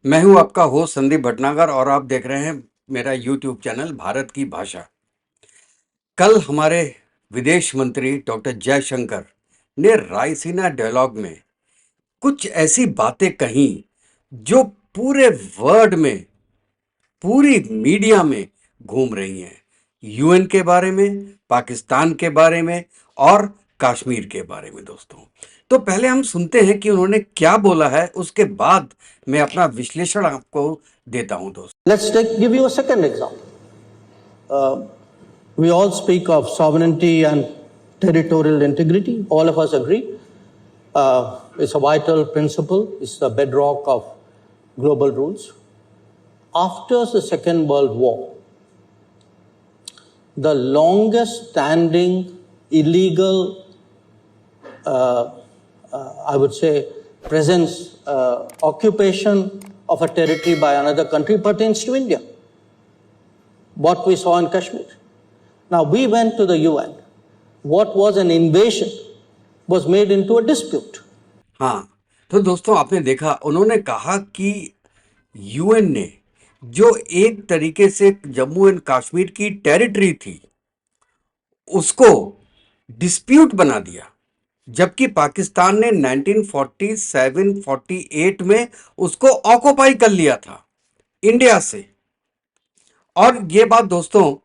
मैं हूं आपका होस्ट संदीप भटनागर और आप देख रहे हैं मेरा यूट्यूब चैनल भारत की भाषा। कल हमारे विदेश मंत्री डॉक्टर जयशंकर ने रायसीना डायलॉग में कुछ ऐसी बातें कही जो पूरे वर्ल्ड में, पूरी मीडिया में घूम रही हैं। यूएन के बारे में, पाकिस्तान के बारे में और कश्मीर के बारे में। दोस्तों, तो पहले हम सुनते हैं कि उन्होंने क्या बोला है, उसके बाद मैं अपना विश्लेषण आपको देता हूं। दोस्तों, Let's give you a second example. We all speak of sovereignty and territorial integrity. All of us agree. It's a vital principle. It's the bedrock of global rules. After the Second World War, the longest standing illegal, I would say, presence, occupation of a territory by another country pertains to India. What we saw in Kashmir. Now, we went to the UN. What was an invasion was made into a dispute. हाँ, तो दोस्तों आपने देखा, उन्होंने कहा कि UN ने जो एक तरीके से जम्मू एंड कश्मीर की टेरिटरी थी उसको डिस्प्यूट बना दिया, जबकि पाकिस्तान ने 1947-48 में उसको ऑक्युपाई कर लिया था इंडिया से। और ये बात दोस्तों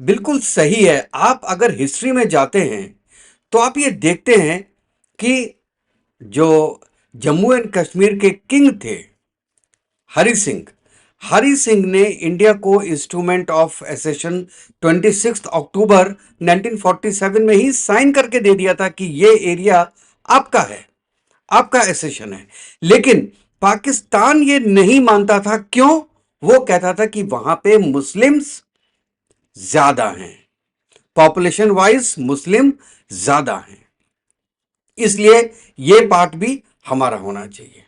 बिल्कुल सही है। आप अगर हिस्ट्री में जाते हैं तो आप ये देखते हैं कि जो जम्मू एंड कश्मीर के किंग थे हरि सिंह ने इंडिया को इंस्ट्रूमेंट ऑफ एसेशन 26 अक्टूबर 1947 में ही साइन करके दे दिया था कि ये एरिया आपका है, आपका एसेशन है। लेकिन पाकिस्तान ये नहीं मानता था। क्यों? वो कहता था कि वहां पे मुस्लिम्स ज्यादा हैं, पॉपुलेशन वाइज मुस्लिम ज्यादा हैं, इसलिए ये पार्ट भी हमारा होना चाहिए।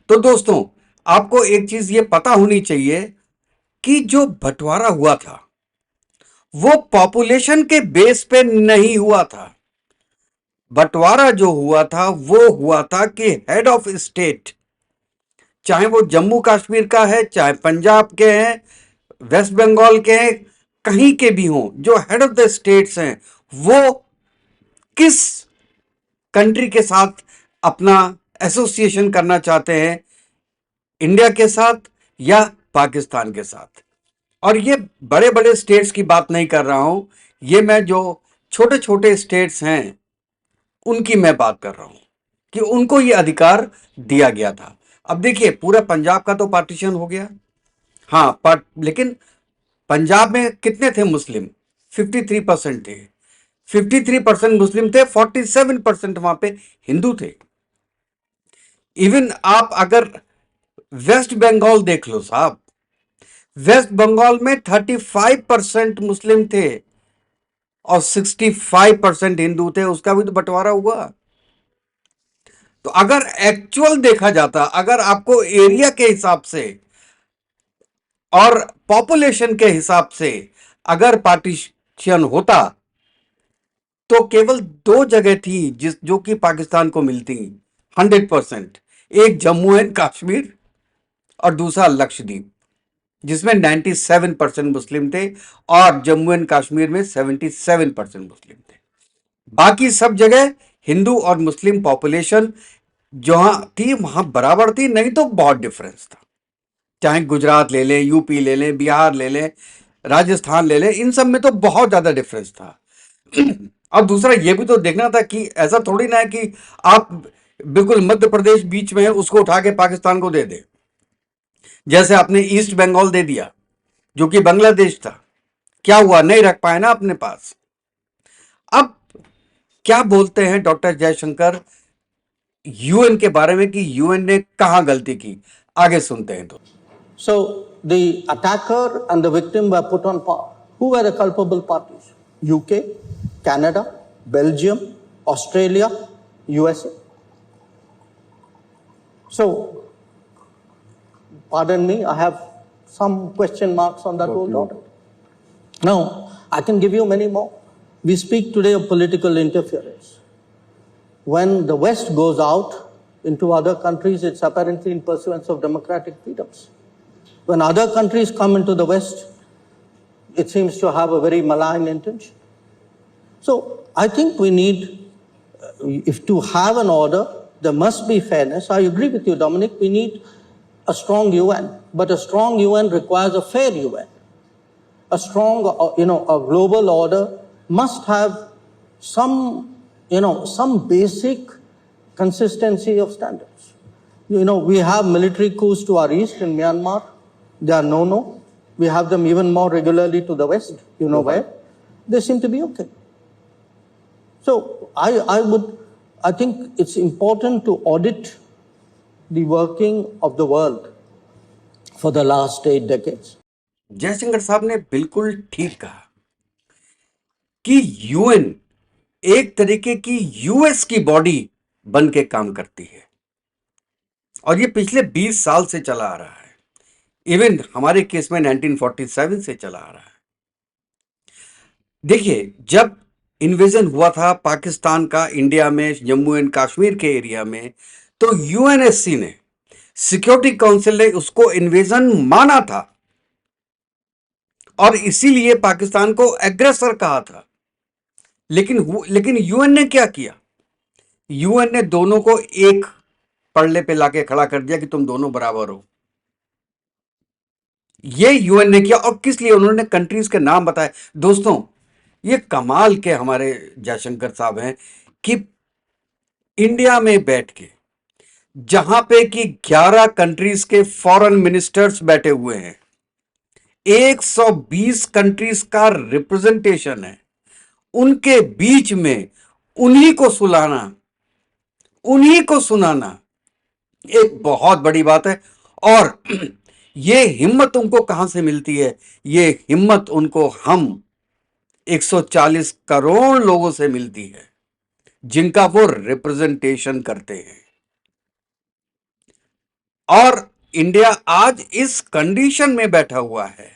तो दोस्तों, आपको एक चीज ये पता होनी चाहिए कि जो बंटवारा हुआ था वो पॉपुलेशन के बेस पे नहीं हुआ था। बंटवारा जो हुआ था वो हुआ था कि हेड ऑफ स्टेट, चाहे वो जम्मू कश्मीर का है, चाहे पंजाब के हैं, वेस्ट बंगाल के हैं, कहीं के भी हों, जो हेड ऑफ द स्टेट्स हैं वो किस कंट्री के साथ अपना एसोसिएशन करना चाहते हैं, इंडिया के साथ या पाकिस्तान के साथ। और ये बड़े बड़े स्टेट्स की बात नहीं कर रहा हूं, ये मैं जो छोटे छोटे स्टेट्स हैं उनकी मैं बात कर रहा हूं कि उनको ये अधिकार दिया गया था। अब देखिए, पूरा पंजाब का तो पार्टीशन हो गया, हाँ, लेकिन पंजाब में कितने थे मुस्लिम? 53% थे। 53% मुस्लिम थे, 47% वहां पे हिंदू थे। इवन आप अगर वेस्ट बंगाल देख लो साहब, वेस्ट बंगाल में 35% मुस्लिम थे और 65% हिंदू थे। उसका भी तो बंटवारा हुआ। तो अगर एक्चुअल देखा जाता, अगर आपको एरिया के हिसाब से और पॉपुलेशन के हिसाब से अगर पार्टीशन होता तो केवल 2 जगह थी जो कि पाकिस्तान को मिलती 100%। एक जम्मू एंड कश्मीर और दूसरा लक्षद्वीप, जिसमें 97% मुस्लिम थे और जम्मू एंड कश्मीर में 77% मुस्लिम थे। बाकी सब जगह हिंदू और मुस्लिम पॉपुलेशन जहां थी वहां बराबर थी, नहीं तो बहुत डिफरेंस था। चाहे गुजरात ले लें, यूपी ले लें, बिहार ले लें, राजस्थान ले लें, इन सब में तो बहुत ज्यादा डिफरेंस था। अब दूसरा ये भी तो देखना था कि ऐसा थोड़ी ना है कि आप बिल्कुल मध्य प्रदेश बीच में है, उसको उठा के पाकिस्तान को दे दे, जैसे आपने ईस्ट बंगाल दे दिया जो कि बांग्लादेश था। क्या हुआ? नहीं रख पाए ना अपने पास। अब क्या बोलते हैं डॉक्टर जयशंकर यूएन के बारे में कि यूएन ने कहां गलती की? आगे सुनते हैं। तो So the attacker and the victim were put on par. Who were the culpable parties? UK, Canada, Belgium, Australia, USA. So, pardon me, I have some question marks on that whole order. Now, I can give you many more. We speak today of political interference. When the West goes out into other countries, it's apparently in pursuance of democratic freedoms. When other countries come into the West, it seems to have a very malign intention. So I think we need, if to have an order, there must be fairness. I agree with you, Dominic. We need a strong UN, but a strong UN requires a fair UN. A strong, a global order must have some, some basic consistency of standards. We have military coups to our east in Myanmar. They are no-no. We have them even more regularly to the west, where. They seem to be okay. So I think it's important to audit the working of the world for the last 8 decades. Jaishankar साहब ने बिल्कुल ठीक कहा कि UN एक तरीके की US की बॉडी बन के काम करती है और ये पिछले 20 साल से चला आ रहा है। इवन हमारे केस में 1947 से चला आ रहा है। देखिए, जब इन्वेजन हुआ था पाकिस्तान का इंडिया में, जम्मू एंड कश्मीर के एरिया में, तो यूएनएससी ने, सिक्योरिटी काउंसिल ने उसको इन्वेजन माना था और इसीलिए पाकिस्तान को एग्रेसर कहा था। लेकिन यूएन ने क्या किया? यूएन ने दोनों को एक पड़ले पे लाके खड़ा कर दिया कि तुम दोनों बराबर हो। ये यूएन ने किया। और किस लिए? उन्होंने कंट्रीज के नाम बताए। दोस्तों, ये कमाल के हमारे जयशंकर साहब हैं कि इंडिया में बैठ के, जहां पे कि 11 कंट्रीज के फॉरेन मिनिस्टर्स बैठे हुए हैं, 120 कंट्रीज का रिप्रेजेंटेशन है, उनके बीच में उन्हीं को सुनाना एक बहुत बड़ी बात है। और ये हिम्मत उनको कहां से मिलती है? ये हिम्मत उनको हम 140 करोड़ लोगों से मिलती है जिनका वो रिप्रेजेंटेशन करते हैं। और इंडिया आज इस कंडीशन में बैठा हुआ है,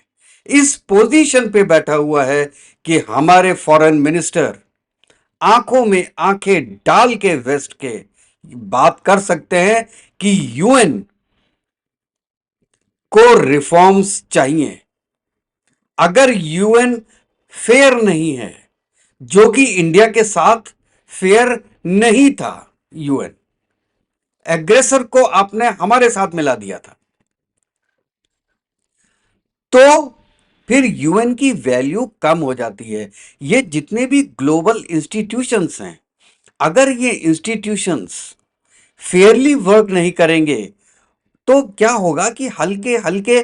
इस पोजीशन पे बैठा हुआ है कि हमारे फॉरेन मिनिस्टर आंखों में आंखें डाल के वेस्ट के बात कर सकते हैं कि यूएन को रिफॉर्म्स चाहिए। अगर यूएन फेयर नहीं है, जो कि इंडिया के साथ फेयर नहीं था, यूएन एग्रेसर को आपने हमारे साथ मिला दिया था, तो फिर यूएन की वैल्यू कम हो जाती है। ये जितने भी ग्लोबल इंस्टीट्यूशंस हैं, अगर ये इंस्टीट्यूशंस फेयरली वर्क नहीं करेंगे तो क्या होगा कि हल्के हल्के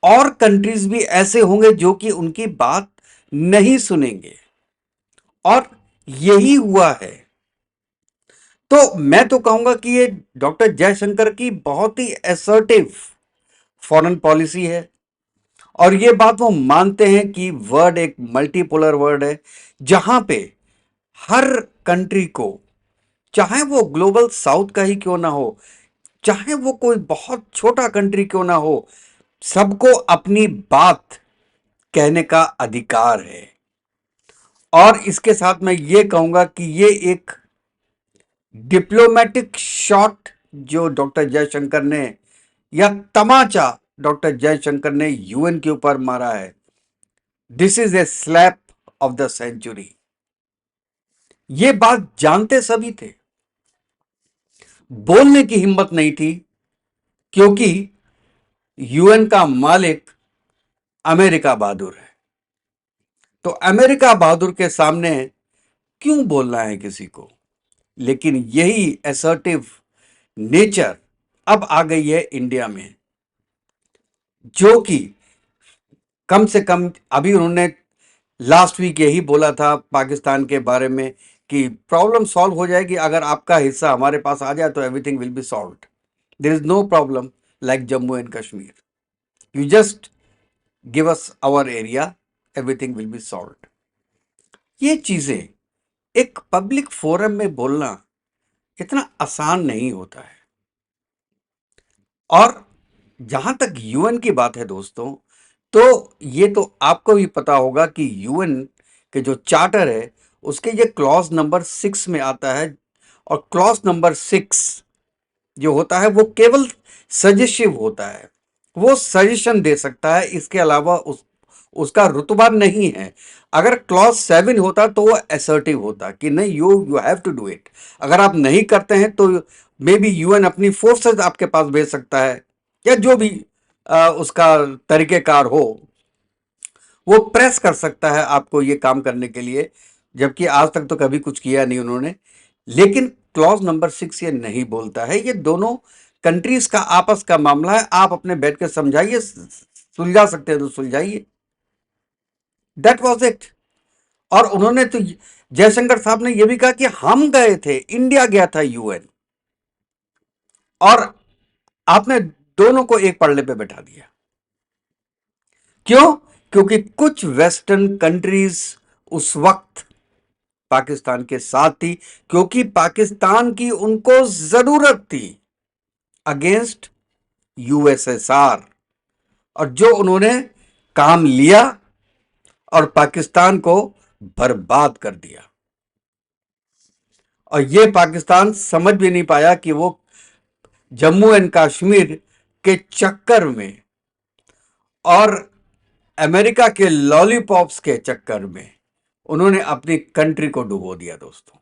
और कंट्रीज भी ऐसे होंगे जो कि उनकी बात नहीं सुनेंगे। और यही हुआ है। तो मैं तो कहूंगा कि ये डॉक्टर जयशंकर की बहुत ही असर्टिव फॉरेन पॉलिसी है और ये बात वो मानते हैं कि वर्ड एक मल्टीपोलर वर्ड है, जहां पे हर कंट्री को, चाहे वो ग्लोबल साउथ का ही क्यों ना हो, चाहे वो कोई बहुत छोटा कंट्री क्यों ना हो, सबको अपनी बात कहने का अधिकार है। और इसके साथ मैं ये कहूंगा कि ये एक डिप्लोमेटिक शॉट जो डॉक्टर जयशंकर ने, या तमाचा डॉक्टर जयशंकर ने यूएन के ऊपर मारा है, this is a slap of the century. ये बात जानते सभी थे, बोलने की हिम्मत नहीं थी, क्योंकि यूएन का मालिक अमेरिका बहादुर है। तो अमेरिका बहादुर के सामने क्यों बोलना है किसी को? लेकिन यही असर्टिव नेचर अब आ गई है इंडिया में, जो कि कम से कम अभी उन्होंने लास्ट वीक यही बोला था पाकिस्तान के बारे में कि प्रॉब्लम सॉल्व हो जाएगी, अगर आपका हिस्सा हमारे पास आ जाए तो everything will be solved. There is no problem like Jammu and Kashmir, you just give us our area, everything will be solved. ये चीजें एक पब्लिक फोरम में बोलना इतना आसान नहीं होता है। और जहां तक यूएन की बात है दोस्तों, तो ये तो आपको भी पता होगा कि यूएन के जो चार्टर है उसके ये क्लॉज नंबर 6 में आता है, और क्लॉज नंबर 6 जो होता है वो केवल सजेशिव होता है, वो सजेशन दे सकता है, इसके अलावा उसका रुतबा नहीं है। अगर क्लॉज 7 होता तो वो असर्टिव होता कि नहीं, you have to do it. अगर आप नहीं करते हैं तो मे बी यूएन अपनी फोर्सेस आपके पास भेज सकता है, या जो भी उसका तरीकेकार हो, वो प्रेस कर सकता है आपको ये काम करने के लिए, जबकि आज तक तो कभी कुछ किया नहीं उन्होंने। लेकिन क्लॉज नंबर 6 ये नहीं बोलता है, ये दोनों कंट्रीज का आपस का मामला है, आप अपने बैठ के समझाइए, सुलझा सकते हैं तो सुलझाइए। That was it. और उन्होंने तो, जयशंकर साहब ने यह भी कहा कि हम गए थे, इंडिया गया था यूएन, और आपने दोनों को एक पलड़े पे बैठा दिया। क्यों? क्योंकि कुछ वेस्टर्न कंट्रीज उस वक्त पाकिस्तान के साथ थी, क्योंकि पाकिस्तान की उनको जरूरत थी अगेंस्ट यूएसएसआर, और जो उन्होंने काम लिया और पाकिस्तान को बर्बाद कर दिया। और ये पाकिस्तान समझ भी नहीं पाया कि वो जम्मू एंड कश्मीर के चक्कर में और अमेरिका के लॉलीपॉप्स के चक्कर में उन्होंने अपनी कंट्री को डुबो दिया दोस्तों।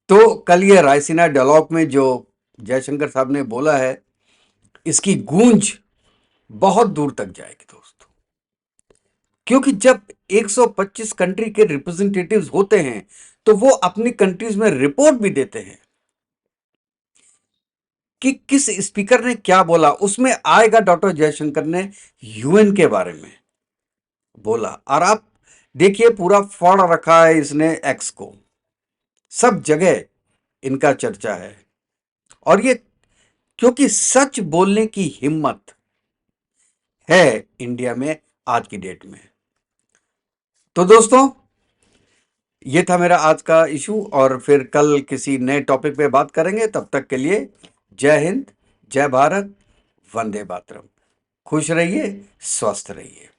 तो कल ये रायसीना डायलॉग में जो जयशंकर साहब ने बोला है, इसकी गूंज बहुत दूर तक जाएगी दोस्तों, क्योंकि जब 125 कंट्री के रिप्रेजेंटेटिव्स होते हैं तो वो अपनी कंट्रीज में रिपोर्ट भी देते हैं कि किस स्पीकर ने क्या बोला। उसमें आएगा डॉक्टर जयशंकर ने यूएन के बारे में बोला, और आप देखिए पूरा फाड़ रखा है इसने एक्स को, सब जगह इनका चर्चा है। और ये क्योंकि सच बोलने की हिम्मत है इंडिया में आज की डेट में। तो दोस्तों, ये था मेरा आज का इशू, और फिर कल किसी नए टॉपिक पे बात करेंगे। तब तक के लिए जय हिंद, जय भारत, वंदे मातरम। खुश रहिए, स्वस्थ रहिए।